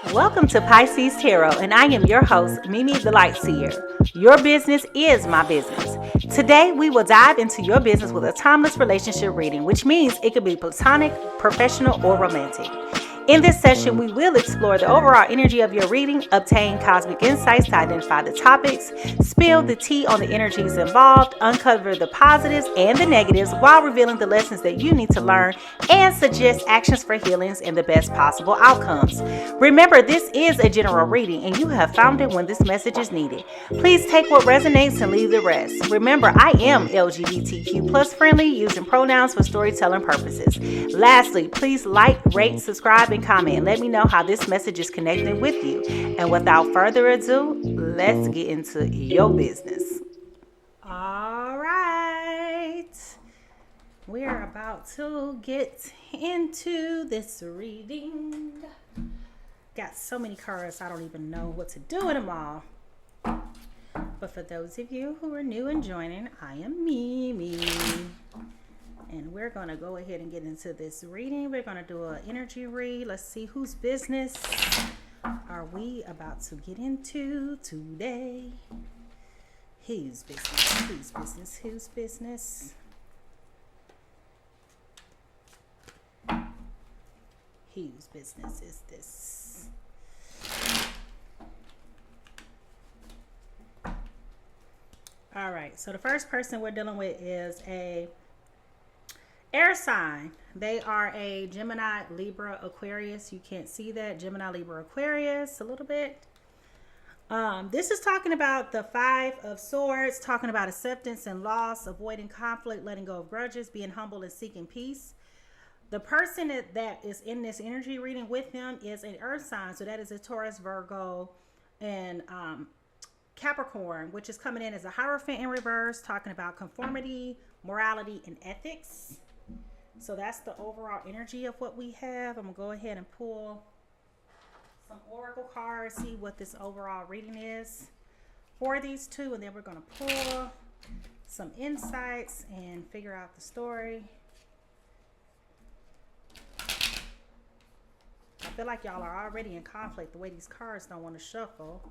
Welcome to Pisces Tarot, and I am your host, Mimi the Light Seer. Your business is my business. Today, we will dive into your business with a timeless relationship reading, which means it could be platonic, professional, or romantic. In this session, we will explore the overall energy of your reading, obtain cosmic insights to identify the topics, spill the tea on the energies involved, uncover the positives and the negatives while revealing the lessons that you need to learn, and suggest actions for healings and the best possible outcomes. Remember, this is a general reading and you have found it when this message is needed. Please take what resonates and leave the rest. Remember, I am LGBTQ plus friendly, using pronouns for storytelling purposes. Lastly, please like, rate, subscribe, and comment. Let me know how this message is connecting with you. And without further ado, let's get into your business. All right. We're about to get into this reading. Got so many cards, I don't even know what to do with them all. But for those of you who are new and joining, I am Mimi. And we're going to go ahead and get into this reading. We're going to do an energy read. Let's see whose business are we about to get into today. Whose business? Whose business? Whose business? Whose business is this? All right. So the first person we're dealing with is a air sign. They are a Gemini, Libra, Aquarius. You can't see that. Gemini, Libra, Aquarius a little bit. This is talking about the Five of Swords, talking about acceptance and loss, avoiding conflict, letting go of grudges, being humble and seeking peace. The person that is in this energy reading with them is an earth sign. So that is a Taurus, Virgo, and Capricorn, which is coming in as a Hierophant in reverse, talking about conformity, morality, and ethics. So that's the overall energy of what we have. I'm going to go ahead and pull some oracle cards, see what this overall reading is for these two. And then we're going to pull some insights and figure out the story. I feel like y'all are already in conflict the way these cards don't want to shuffle.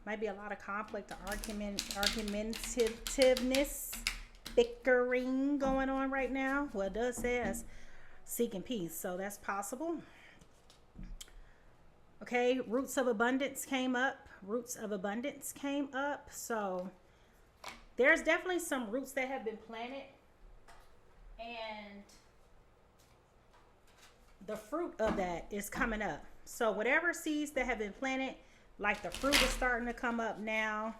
Might be a lot of conflict or argumentativeness, bickering going on right now. Well, it does say as seeking peace, so that's possible. Okay, roots of abundance came up. Roots of abundance came up. So there's definitely some roots that have been planted, and the fruit of that is coming up. So whatever seeds that have been planted, like the fruit is starting to come up now.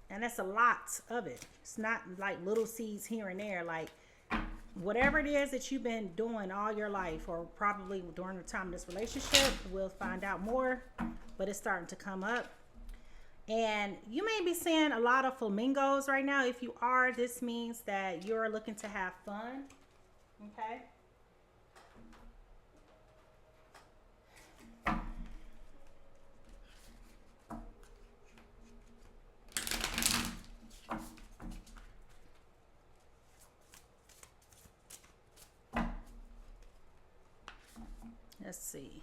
And that's a lot of it. It's not like little seeds here and there. Like whatever it is that you've been doing all your life, or probably during the time of this relationship, we'll find out more. But it's starting to come up. And you may be seeing a lot of flamingos right now. If you are, this means that you're looking to have fun. Okay. Let's see.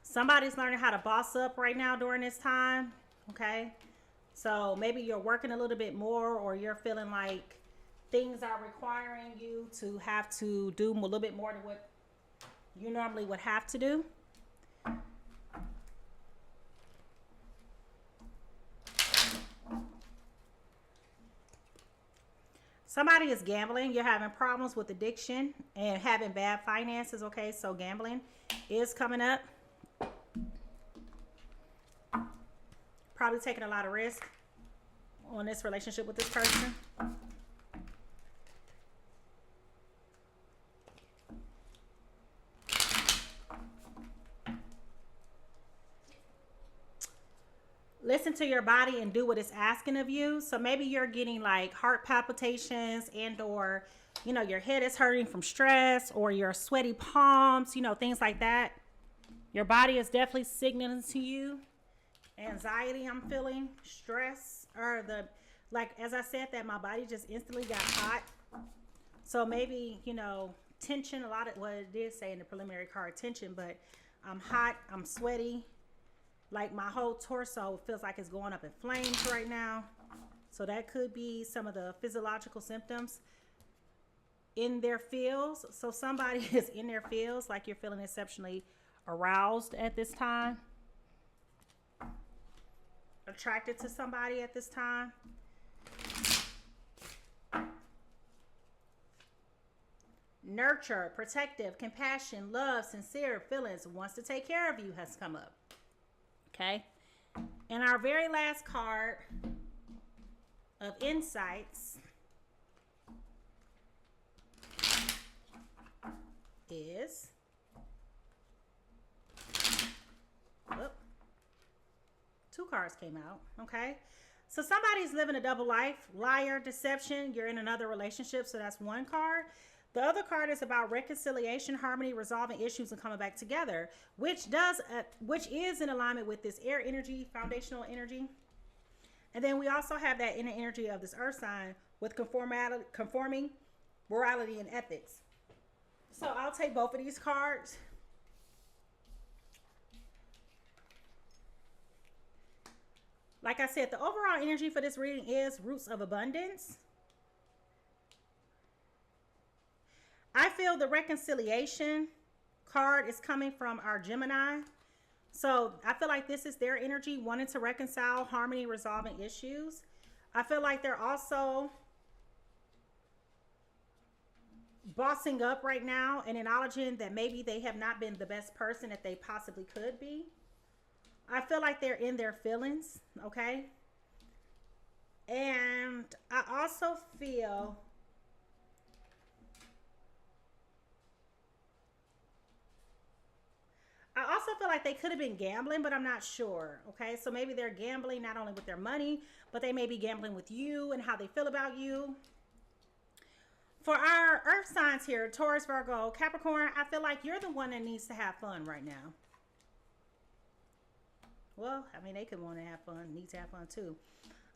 Somebody's learning how to boss up right now during this time. Okay. So maybe you're working a little bit more, or you're feeling like things are requiring you to have to do a little bit more than what you normally would have to do. Somebody is gambling. You're having problems with addiction and having bad finances. Okay, so gambling is coming up. Probably taking a lot of risk on this relationship with this person. Listen to your body and do what it's asking of you. So maybe you're getting like heart palpitations, and or your head is hurting from stress, or your sweaty palms, things like that. Your body is definitely signaling to you anxiety. I'm feeling stress, or as I said, that my body just instantly got hot. So maybe, tension. A lot of what it did say in the preliminary card, tension, but I'm hot, I'm sweaty. Like my whole torso feels like it's going up in flames right now. So that could be some of the physiological symptoms in their feels. So somebody is in their feels, like you're feeling exceptionally aroused at this time, attracted to somebody at this time. Nurture, protective, compassion, love, sincere feelings, wants to take care of you has come up. Okay. And our very last card of insights is, two cards came out. Okay. So somebody's living a double life, liar, deception. You're in another relationship. So that's one card. The other card is about reconciliation, harmony, resolving issues, and coming back together, which is in alignment with this air energy, foundational energy. And then we also have that inner energy of this earth sign with conforming, morality, and ethics. So I'll take both of these cards. Like I said, the overall energy for this reading is roots of abundance. I feel the reconciliation card is coming from our Gemini. So I feel like this is their energy, wanting to reconcile, harmony, resolving issues. I feel like they're also bossing up right now and acknowledging that maybe they have not been the best person that they possibly could be. I feel like they're in their feelings, okay? And I also feel like they could have been gambling, but I'm not sure. Okay, so maybe they're gambling not only with their money, but they may be gambling with you and how they feel about you. For our earth signs here, Taurus, Virgo, Capricorn, I feel like you're the one that needs to have fun right now. Well, I mean, they could want to have fun, need to have fun too.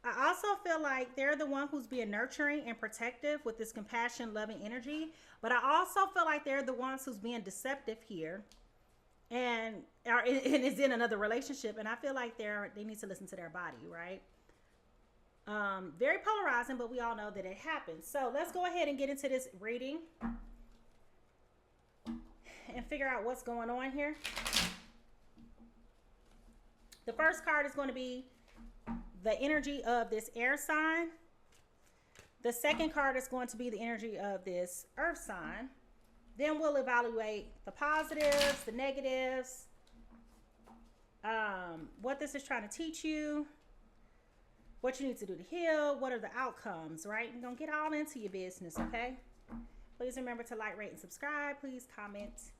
I also feel like they're the one who's being nurturing and protective with this compassion, loving energy. But I also feel like they're the ones who's being deceptive here. And is in another relationship, and I feel like they need to listen to their body, right? Very polarizing, but we all know that it happens. So let's go ahead and get into this reading and figure out what's going on here. The first card is going to be the energy of this air sign. The second card is going to be the energy of this earth sign. Then we'll evaluate the positives, the negatives, what this is trying to teach you, what you need to do to heal, what are the outcomes, right? You're going to get all into your business, okay? Please remember to like, rate, and subscribe. Please comment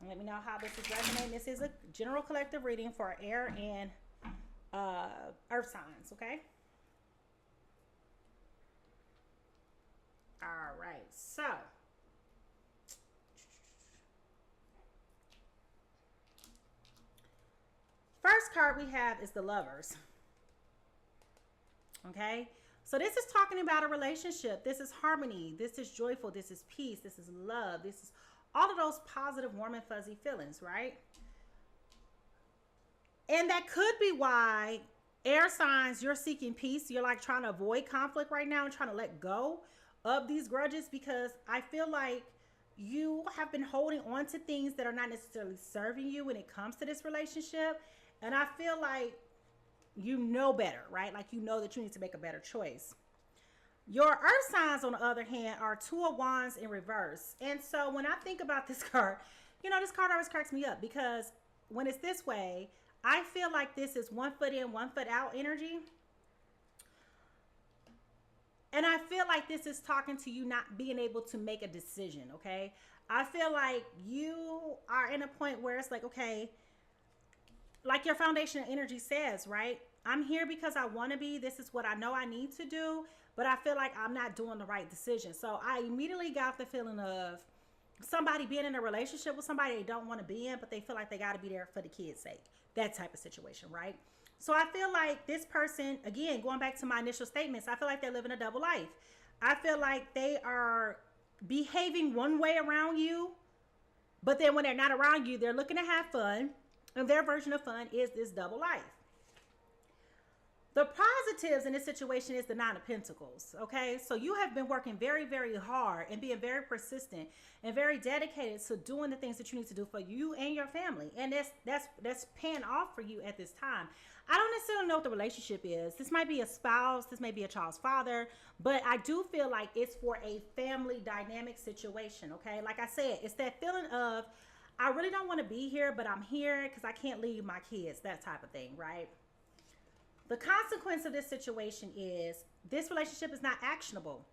and let me know how this is resonating. This is a general collective reading for air and earth signs, okay? All right, so first card we have is the Lovers. Okay, so this is talking about a relationship. This is harmony. This is joyful. This is peace. This is love. This is all of those positive, warm and fuzzy feelings, right? And that could be why air signs, you're seeking peace. You're like trying to avoid conflict right now and trying to let go of these grudges, because I feel like you have been holding on to things that are not necessarily serving you when it comes to this relationship. And I feel like you know better, right? Like you know that you need to make a better choice. Your earth signs, on the other hand, are Two of Wands in reverse. And so when I think about this card, you know, this card always cracks me up, because when it's this way, I feel like this is 1 foot in, 1 foot out energy. And I feel like this is talking to you not being able to make a decision, okay? I feel like you are in a point where it's like, okay, like your foundational energy says, right? I'm here because I want to be. This is what I know I need to do, but I feel like I'm not doing the right decision. So I immediately got the feeling of somebody being in a relationship with somebody they don't want to be in, but they feel like they got to be there for the kids' sake. That type of situation, right? So I feel like this person, again, going back to my initial statements, I feel like they're living a double life. I feel like they are behaving one way around you, but then when they're not around you, they're looking to have fun. And their version of fun is this double life. The positives in this situation is the Nine of Pentacles, okay? So you have been working very, very hard and being very persistent and very dedicated to doing the things that you need to do for you and your family. And that's paying off for you at this time. I don't necessarily know what the relationship is. This might be a spouse. This may be a child's father. But I do feel like it's for a family dynamic situation, okay? Like I said, it's that feeling of, I really don't want to be here, but I'm here because I can't leave my kids, that type of thing, right? The consequence of this situation is this relationship is not actionable.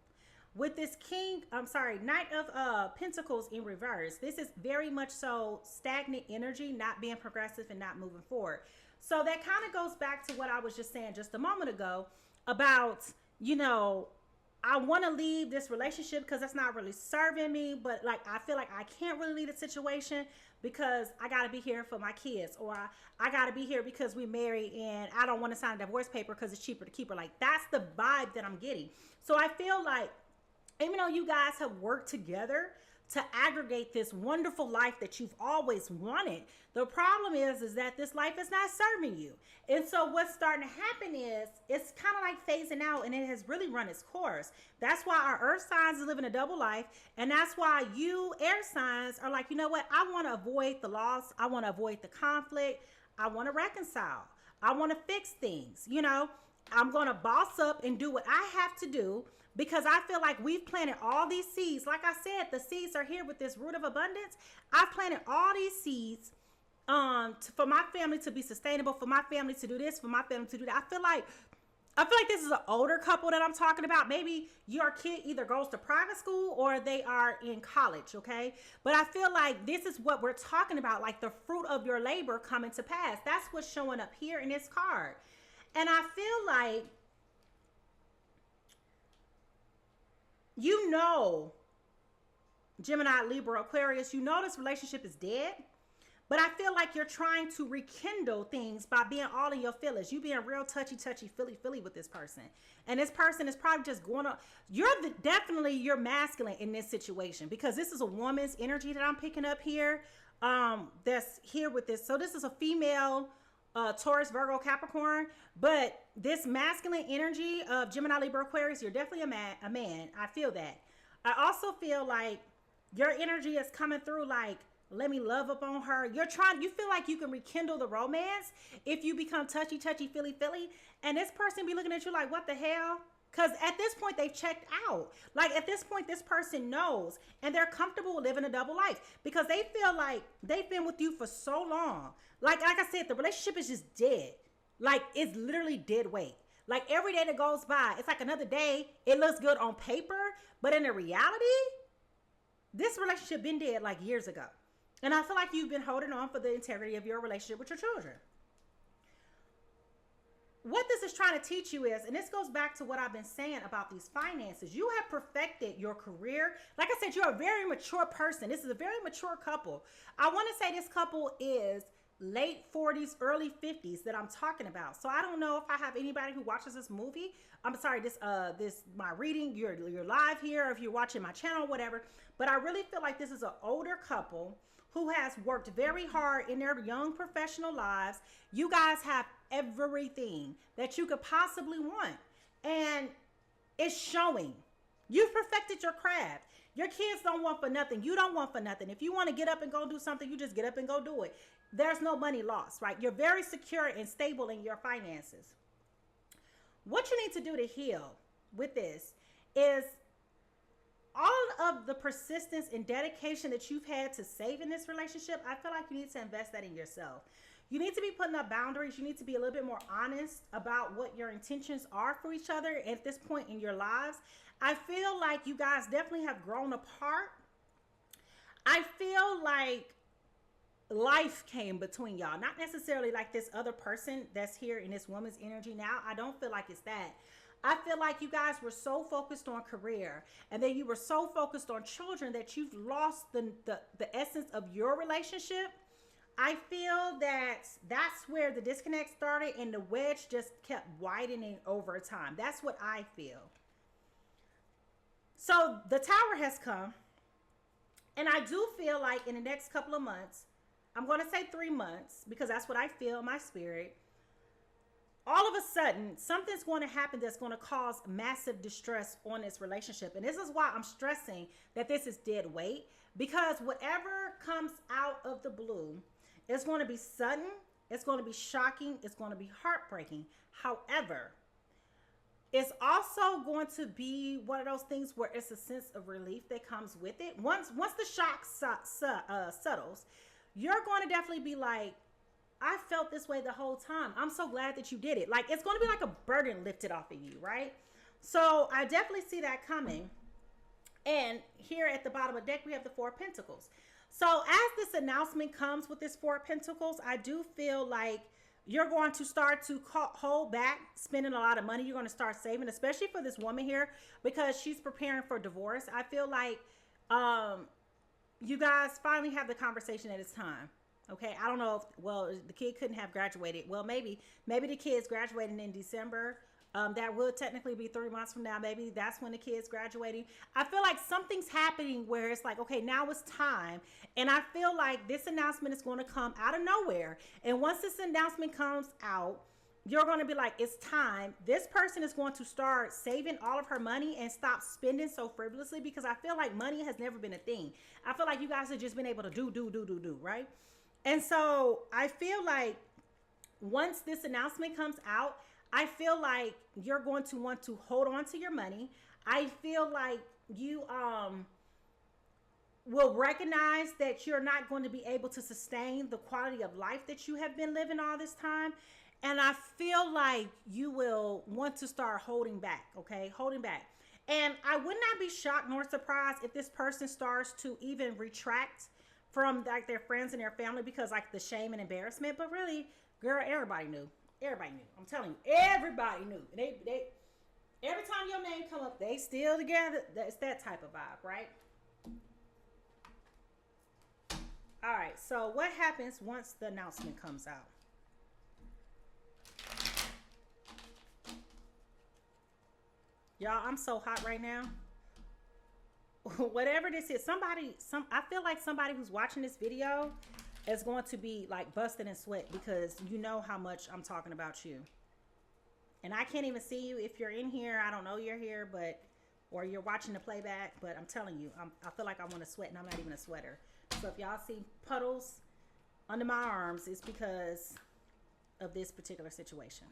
With this Knight of Pentacles in reverse, this is very much so stagnant energy, not being progressive and not moving forward. So that kind of goes back to what I was just saying just a moment ago about, I want to leave this relationship because that's not really serving me, but like I feel like I can't really leave the situation because I got to be here for my kids, or I got to be here because we married and I don't want to sign a divorce paper because it's cheaper to keep her. Like that's the vibe that I'm getting. So I feel like even though you guys have worked together to aggregate this wonderful life that you've always wanted, the problem is that this life is not serving you. And so what's starting to happen is it's kind of like phasing out, and it has really run its course. That's why our earth signs are living a double life. And that's why you air signs are like, you know what? I want to avoid the loss. I want to avoid the conflict. I want to reconcile. I want to fix things, I'm going to boss up and do what I have to do because I feel like we've planted all these seeds. Like I said, the seeds are here with this root of abundance. I've planted all these seeds for my family to be sustainable, for my family to do this, for my family to do that. I feel like this is an older couple that I'm talking about. Maybe your kid either goes to private school or they are in college, okay? But I feel like this is what we're talking about, like the fruit of your labor coming to pass. That's what's showing up here in this card. And I feel like, Gemini, Libra, Aquarius, this relationship is dead. But I feel like you're trying to rekindle things by being all in your feelings. You being real touchy, feely with this person. And this person is probably just going up. You're masculine in this situation because this is a woman's energy that I'm picking up here. That's here with this. So this is a female Taurus, Virgo, Capricorn, but this masculine energy of Gemini, Libra, Aquarius, you're definitely a man. I feel that. I also feel like your energy is coming through like, let me love up on her. You feel like you can rekindle the romance if you become touchy, feely, and this person be looking at you like, what the hell? Because at this point, they've checked out. Like at this point, this person knows and they're comfortable living a double life because they feel like they've been with you for so long. Like I said, the relationship is just dead. Like it's literally dead weight. Like every day that goes by, it's like another day. It looks good on paper, but in the reality, this relationship been dead like years ago. And I feel like you've been holding on for the integrity of your relationship with your children. What this is trying to teach you is, and this goes back to what I've been saying about these finances, you have perfected your career. Like I said, you're a very mature person. This is a very mature couple. I want to say this couple is late 40s, early 50s that I'm talking about. So I don't know if I have anybody who watches this movie. I'm sorry, my reading, you're live here, or if you're watching my channel, whatever. But I really feel like this is an older couple who has worked very hard in their young professional lives. You guys have everything that you could possibly want. And it's showing. You've perfected your craft. Your kids don't want for nothing. You don't want for nothing. If you want to get up and go do something, you just get up and go do it. There's no money lost, right? You're very secure and stable in your finances. What you need to do to heal with this is all of the persistence and dedication that you've had to save in this relationship. I feel like you need to invest that in yourself. You need to be putting up boundaries. You need to be a little bit more honest about what your intentions are for each other at this point in your lives. I feel like you guys definitely have grown apart. I feel like life came between y'all, not necessarily like this other person that's here in this woman's energy now. I don't feel like it's that. I feel like you guys were so focused on career, and then you were so focused on children that you've lost the essence of your relationship. I feel that that's where the disconnect started, and the wedge just kept widening over time. That's what I feel. So the Tower has come. And I do feel like in the next couple of months, I'm going to say 3 months because that's what I feel in my spirit. All of a sudden, something's going to happen that's going to cause massive distress on this relationship. And this is why I'm stressing that this is dead weight, because whatever comes out of the blue is going to be sudden, it's going to be shocking, it's going to be heartbreaking. However, it's also going to be one of those things where it's a sense of relief that comes with it. Once the shock settles, you're going to definitely be like, I felt this way the whole time. I'm so glad that you did it. Like, it's going to be like a burden lifted off of you, right? So I definitely see that coming. And here at the bottom of the deck, we have the Four of Pentacles. So as this announcement comes with this Four of Pentacles, I do feel like you're going to start to hold back spending a lot of money. You're going to start saving, especially for this woman here, because she's preparing for divorce. I feel like you guys finally have the conversation that it's time. Okay, I don't know if, well, the kid couldn't have graduated. Well, maybe the kid's graduating in December. That would technically be 3 months from now. Maybe that's when the kid's graduating. I feel like something's happening where it's like, okay, now it's time. And I feel like this announcement is going to come out of nowhere. And once this announcement comes out, you're going to be like, it's time. This person is going to start saving all of her money and stop spending so frivolously, because I feel like money has never been a thing. I feel like you guys have just been able to do, right? And so I feel like once this announcement comes out, I feel like you're going to want to hold on to your money. I feel like you will recognize that you're not going to be able to sustain the quality of life that you have been living all this time. And I feel like you will want to start holding back, okay? Holding back. And I would not be shocked nor surprised if this person starts to even retract from like their friends and their family because like the shame and embarrassment. But really, girl, everybody knew. Everybody knew. I'm telling you, everybody knew. They every time your name come up, they still together. It's that type of vibe, right? All right. So what happens once the announcement comes out? Y'all, I'm so hot right now. Whatever this is, I feel like somebody who's watching this video is going to be like busting in sweat because you know how much I'm talking about you. And I can't even see you if you're in here. I don't know you're here, or you're watching the playback, but I'm telling you, I feel like I want to sweat and I'm not even a sweater. So if y'all see puddles under my arms, it's because of this particular situation.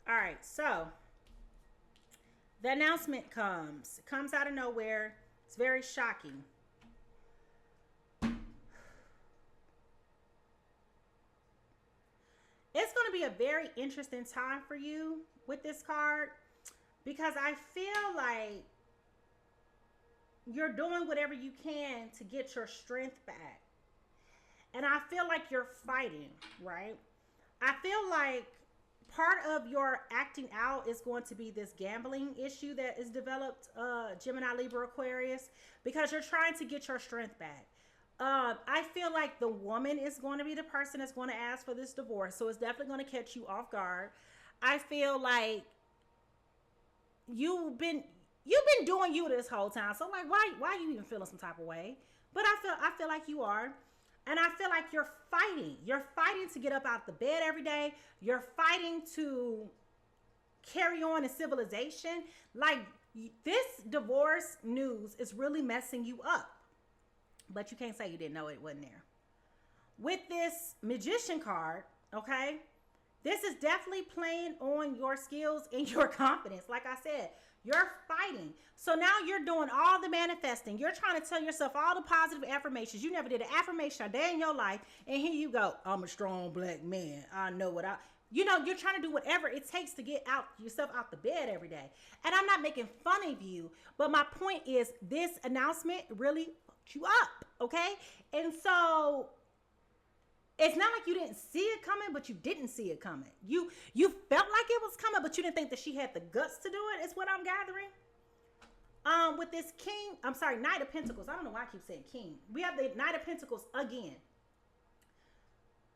All right, so the announcement comes. It comes out of nowhere. It's very shocking. It's going to be a very interesting time for you with this card because I feel like you're doing whatever you can to get your strength back. And I feel like you're fighting, right? I feel like part of your acting out is going to be this gambling issue that is developed, Gemini, Libra, Aquarius, because you're trying to get your strength back. I feel like the woman is going to be the person that's going to ask for this divorce. So it's definitely going to catch you off guard. I feel like you've been doing you this whole time. So like, why are you even feeling some type of way? But I feel like you are. And I feel like you're fighting. You're fighting to get up out the bed every day. You're fighting to carry on in civilization. Like, this divorce news is really messing you up. But you can't say you didn't know it wasn't there. With this Magician card, okay, this is definitely playing on your skills and your confidence. Like I said, you're fighting. So now you're doing all the manifesting. You're trying to tell yourself all the positive affirmations. You never did an affirmation a day in your life. And here you go. I'm a strong black man. I know what you're trying to do whatever it takes to get yourself out the bed every day. And I'm not making fun of you. But my point is this announcement really fucked you up. Okay. And so it's not like you didn't see it coming, but you didn't see it coming. You felt like it was coming, but you didn't think that she had the guts to do it, is what I'm gathering. With this Knight of Pentacles. I don't know why I keep saying king. We have the Knight of Pentacles again.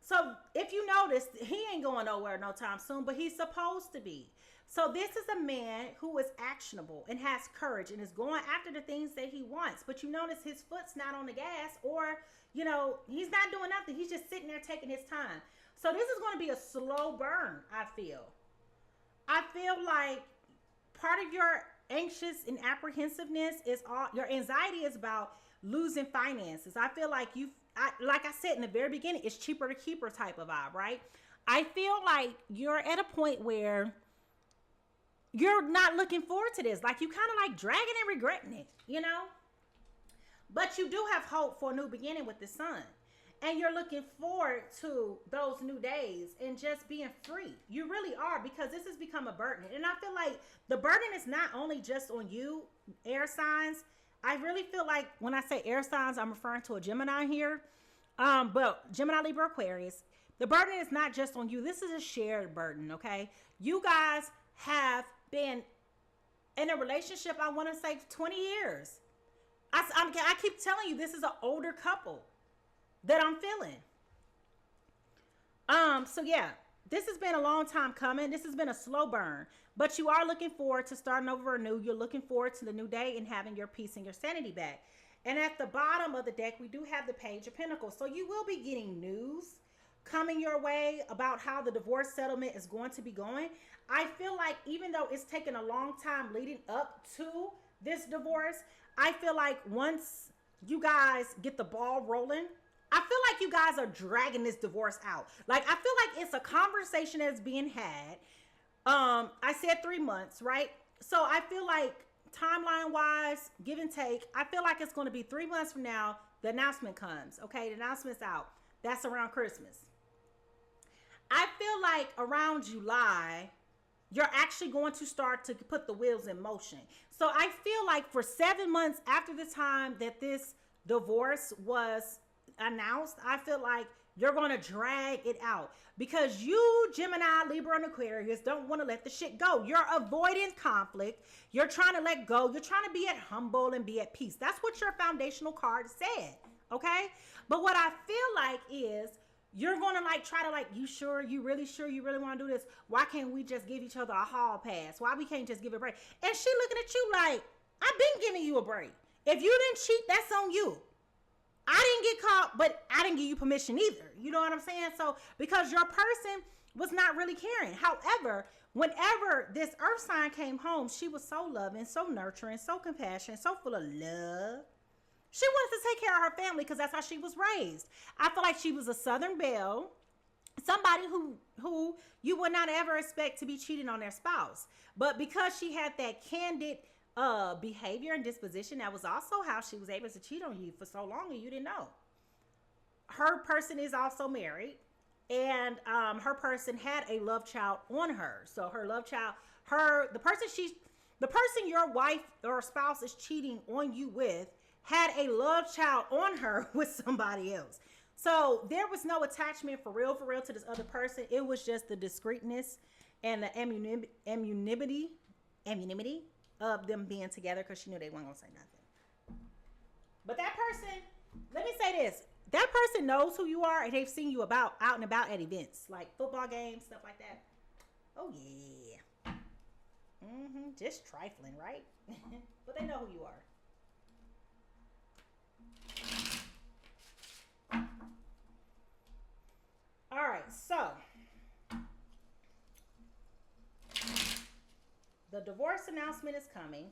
So if you notice, he ain't going nowhere no time soon, but he's supposed to be. So this is a man who is actionable and has courage and is going after the things that he wants. But you notice his foot's not on the gas, or, you know, he's not doing nothing. He's just sitting there taking his time. So this is going to be a slow burn, I feel. I feel like part of your anxious and apprehensiveness is all your anxiety is about losing finances. I feel like like I said in the very beginning, it's cheaper to keep her type of vibe, right? I feel like you're at a point where you're not looking forward to this. Like you kind of like dragging and regretting it, you know? But you do have hope for a new beginning with the sun. And you're looking forward to those new days and just being free. You really are, because this has become a burden. And I feel like the burden is not only just on you, air signs. I really feel like when I say air signs, I'm referring to a Gemini here. But Gemini, Libra, Aquarius, the burden is not just on you. This is a shared burden, okay? You guys have been in a relationship, I want to say 20 years. I keep telling you, this is an older couple that I'm feeling. So yeah, this has been a long time coming. This has been a slow burn, but you are looking forward to starting over anew. You're looking forward to the new day and having your peace and your sanity back. And at the bottom of the deck, we do have the Page of Pentacles. So you will be getting news coming your way about how the divorce settlement is going to be going. I feel like even though it's taken a long time leading up to this divorce, I feel like once you guys get the ball rolling, I feel like you guys are dragging this divorce out. Like, I feel like it's a conversation that's being had. I said 3 months, right? So I feel like timeline wise, give and take, I feel like it's going to be 3 months from now. The announcement comes. Okay. The announcement's out. That's around Christmas. I feel like around July, you're actually going to start to put the wheels in motion. So I feel like for 7 months after the time that this divorce was announced, I feel like you're going to drag it out because you, Gemini, Libra, and Aquarius, don't want to let the shit go. You're avoiding conflict. You're trying to let go. You're trying to be at humble and be at peace. That's what your foundational card said. Okay. But what I feel like is you're going to like try to like, you really want to do this? Why can't we just give each other a hall pass? Why we can't just give a break? And she looking at you like, I've been giving you a break. If you didn't cheat, that's on you. I didn't get caught, but I didn't give you permission either. You know what I'm saying? So because your person was not really caring. However, whenever this earth sign came home, she was so loving, so nurturing, so compassionate, so full of love. She wanted to take care of her family because that's how she was raised. I feel like she was a Southern belle, somebody who you would not ever expect to be cheating on their spouse. But because she had that candid behavior and disposition, that was also how she was able to cheat on you for so long and you didn't know. Her person is also married, and her person had a love child on her. So her love child, the person your wife or spouse is cheating on you with had a love child on her with somebody else. So there was no attachment for real to this other person. It was just the discreetness and the anonymity of them being together because she knew they weren't going to say nothing. But that person, let me say this, that person knows who you are and they've seen you out and about at events like football games, stuff like that. Oh yeah. Just trifling, right? But they know who you are. All right, so the divorce announcement is coming.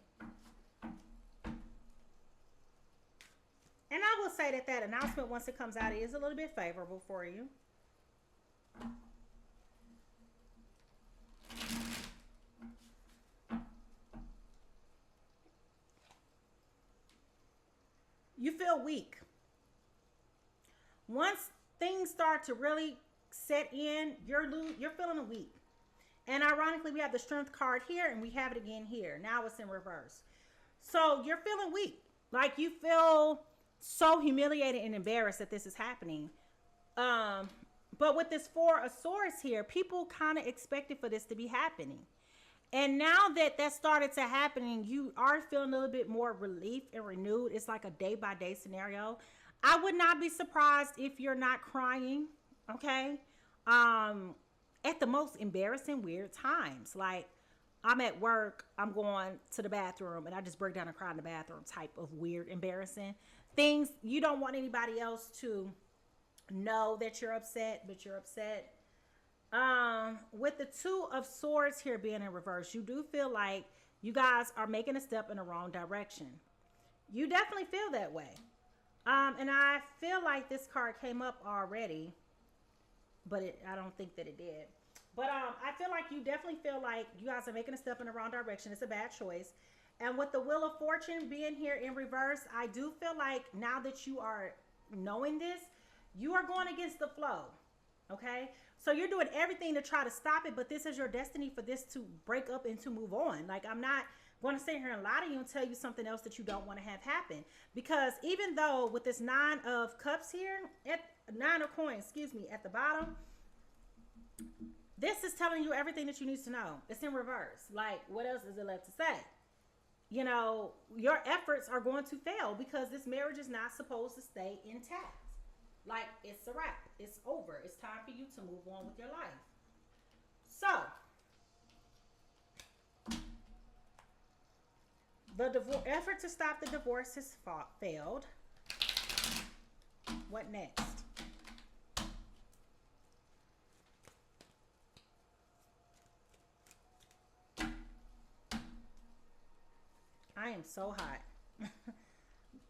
And I will say that announcement, once it comes out, is a little bit favorable for you. You feel weak. Once things start to really set in, you're feeling weak. And ironically, we have the Strength card here and we have it again here. Now it's in reverse. So you're feeling weak. Like you feel so humiliated and embarrassed that this is happening. But with this Four of Swords here, people kind of expected for this to be happening. And now that started to happening, you are feeling a little bit more relief and renewed. It's like a day-by-day scenario. I would not be surprised if you're not crying Okay. At the most embarrassing, weird times. Like, I'm at work, I'm going to the bathroom, and I just break down and cry in the bathroom type of weird, embarrassing things. You don't want anybody else to know that you're upset, but you're upset. With the Two of Swords here being in reverse, you do feel like you guys are making a step in the wrong direction. You definitely feel that way. And I feel like this card came up already, but I don't think that it did. But I feel like you definitely feel like you guys are making a step in the wrong direction. It's a bad choice. And with the Wheel of Fortune being here in reverse, I do feel like now that you are knowing this, you are going against the flow. Okay, so you're doing everything to try to stop it, but this is your destiny for this to break up and to move on. Like, I'm not going to sit here and lie to you and tell you something else that you don't want to have happen, because even though with this Nine of Cups here, at Nine of Coins, excuse me, at the bottom, this is telling you everything that you need to know. It's in reverse. Like, what else is it left to say? You know, your efforts are going to fail because this marriage is not supposed to stay intact. Like, it's a wrap. It's over. It's time for you to move on with your life. So, the effort to stop the divorce has failed. What next? I am so hot.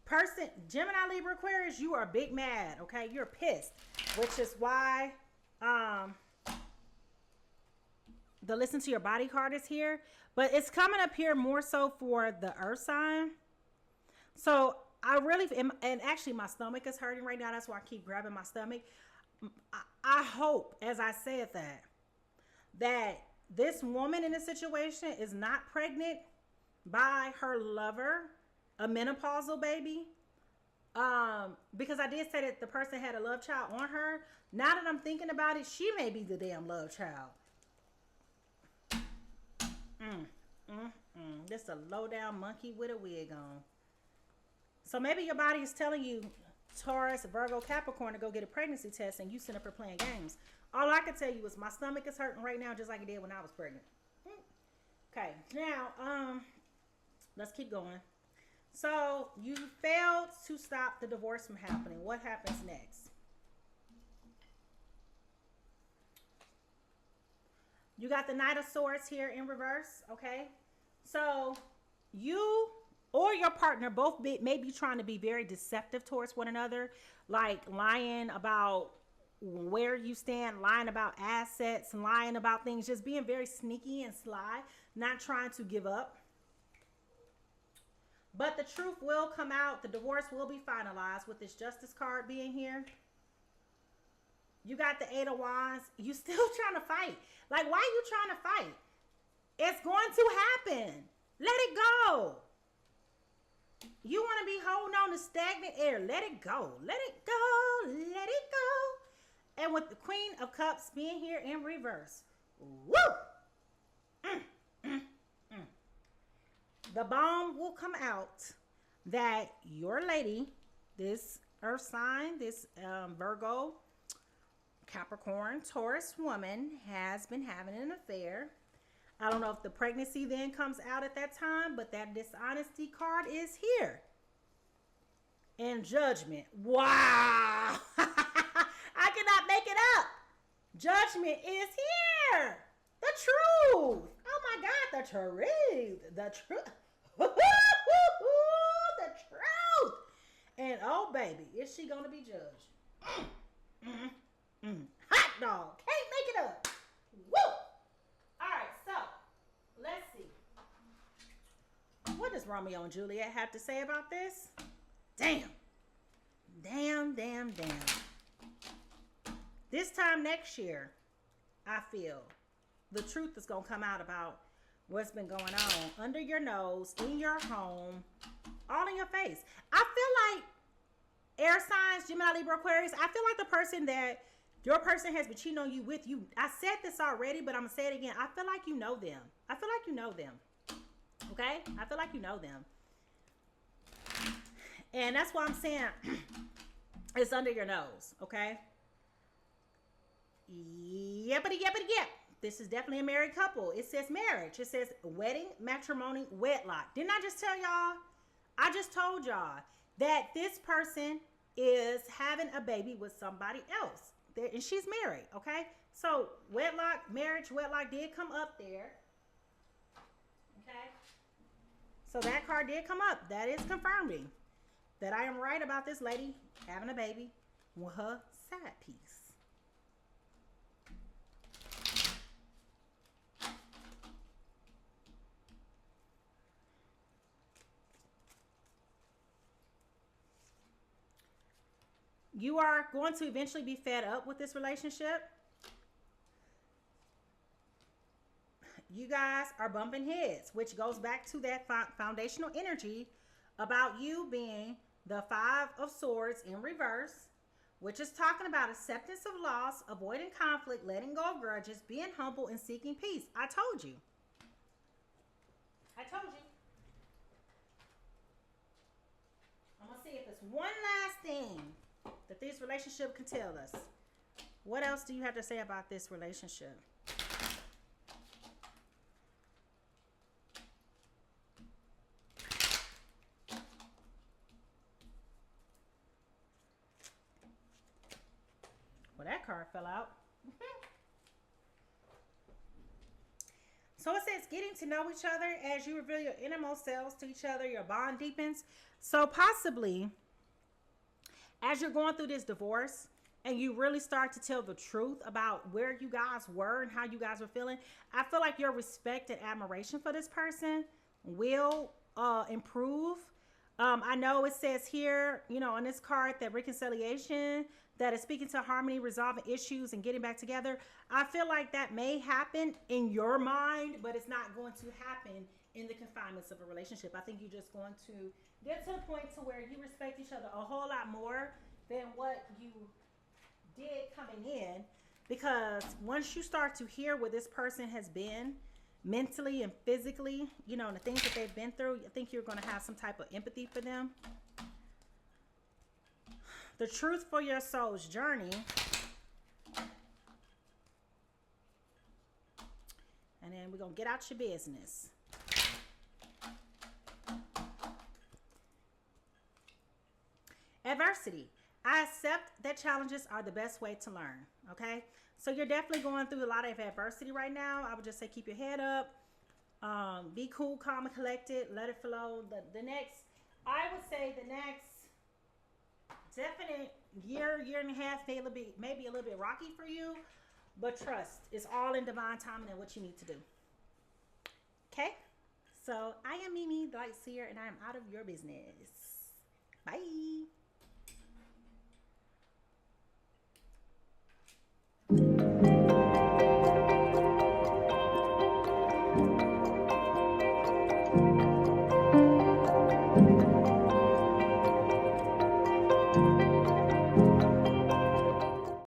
Person, Gemini, Libra, Aquarius, you are big mad, okay? You're pissed, which is why the Listen to Your Body card is here. But it's coming up here more so for the Earth sign. So I really, and actually my stomach is hurting right now. That's why I keep grabbing my stomach. I hope, as I said that this woman in this situation is not pregnant by her lover, a menopausal baby. Because I did say that the person had a love child on her. Now that I'm thinking about it, she may be the damn love child. This a low down monkey with a wig on. So maybe your body is telling you, Taurus, Virgo, Capricorn, to go get a pregnancy test, and you sitting up here playing games. All I can tell you is my stomach is hurting right now, just like it did when I was pregnant. Okay, now let's keep going. So you failed to stop the divorce from happening. What happens next? You got the Knight of Swords here in reverse. Okay, so you or your partner both may be trying to be very deceptive towards one another, like lying about where you stand, lying about assets, lying about things, just being very sneaky and sly, not trying to give up. But the truth will come out. The divorce will be finalized with this Justice card being here. You got the Eight of Wands. You still trying to fight. Like, why are you trying to fight? It's going to happen. Let it go. You want to be holding on to stagnant air. Let it go. Let it go. Let it go. And with the Queen of Cups being here in reverse. Woo! The bomb will come out that your lady, this earth sign, this Virgo, Capricorn, Taurus woman has been having an affair. I don't know if the pregnancy then comes out at that time, but that dishonesty card is here. And Judgment. Wow. I cannot make it up. Judgment is here. The truth. Oh my God, the truth. The truth. The truth. And oh baby, is she gonna be judged? Hot dog. Can't make it up. Woo. Alright, so let's see. What does Romeo and Juliet have to say about this? Damn. Damn. This time next year, I feel the truth is going to come out about what's been going on under your nose, in your home, all in your face. I feel like air signs, Gemini, Libra, Aquarius, I feel like the person that your person has been cheating on you with you. I said this already, but I'm going to say it again. I feel like you know them. I feel like you know them. Okay? I feel like you know them. And that's why I'm saying it's under your nose. Okay? Yep. This is definitely a married couple. It says marriage. It says wedding, matrimony, wedlock. Didn't I just tell y'all? I just told y'all that this person is having a baby with somebody else. And she's married, okay? So wedlock, marriage, wedlock did come up there. Okay? So that card did come up. That is confirming that I am right about this lady having a baby with her side piece. You are going to eventually be fed up with this relationship. You guys are bumping heads, which goes back to that foundational energy about you being the Five of Swords in reverse, which is talking about acceptance of loss, avoiding conflict, letting go of grudges, being humble, and seeking peace. I told you. I'm going to see if there's one last thing that this relationship can tell us. What else do you have to say about this relationship? Well, that card fell out. So it says getting to know each other as you reveal your innermost selves to each other, your bond deepens. So possibly as you're going through this divorce and you really start to tell the truth about where you guys were and how you guys were feeling, I feel like your respect and admiration for this person will improve. I know it says here, on this card that reconciliation, that is speaking to harmony, resolving issues, and getting back together. I feel like that may happen in your mind, but it's not going to happen in the confinements of a relationship. I think you're just going to get to the point to where you respect each other a whole lot more than what you did coming in. Because once you start to hear where this person has been mentally and physically, and the things that they've been through, I think you're going to have some type of empathy for them. The truth for your soul's journey. And then we're going to get out your business. Adversity. I accept that challenges are the best way to learn. Okay. So you're definitely going through a lot of adversity right now. I would just say keep your head up. Be cool, calm, and collected. Let it flow. The next definite year and a half, maybe a little bit rocky for you. But trust, it's all in divine timing and what you need to do. Okay. So I am Mimi, the Light Seer, and I am out of your business. Bye.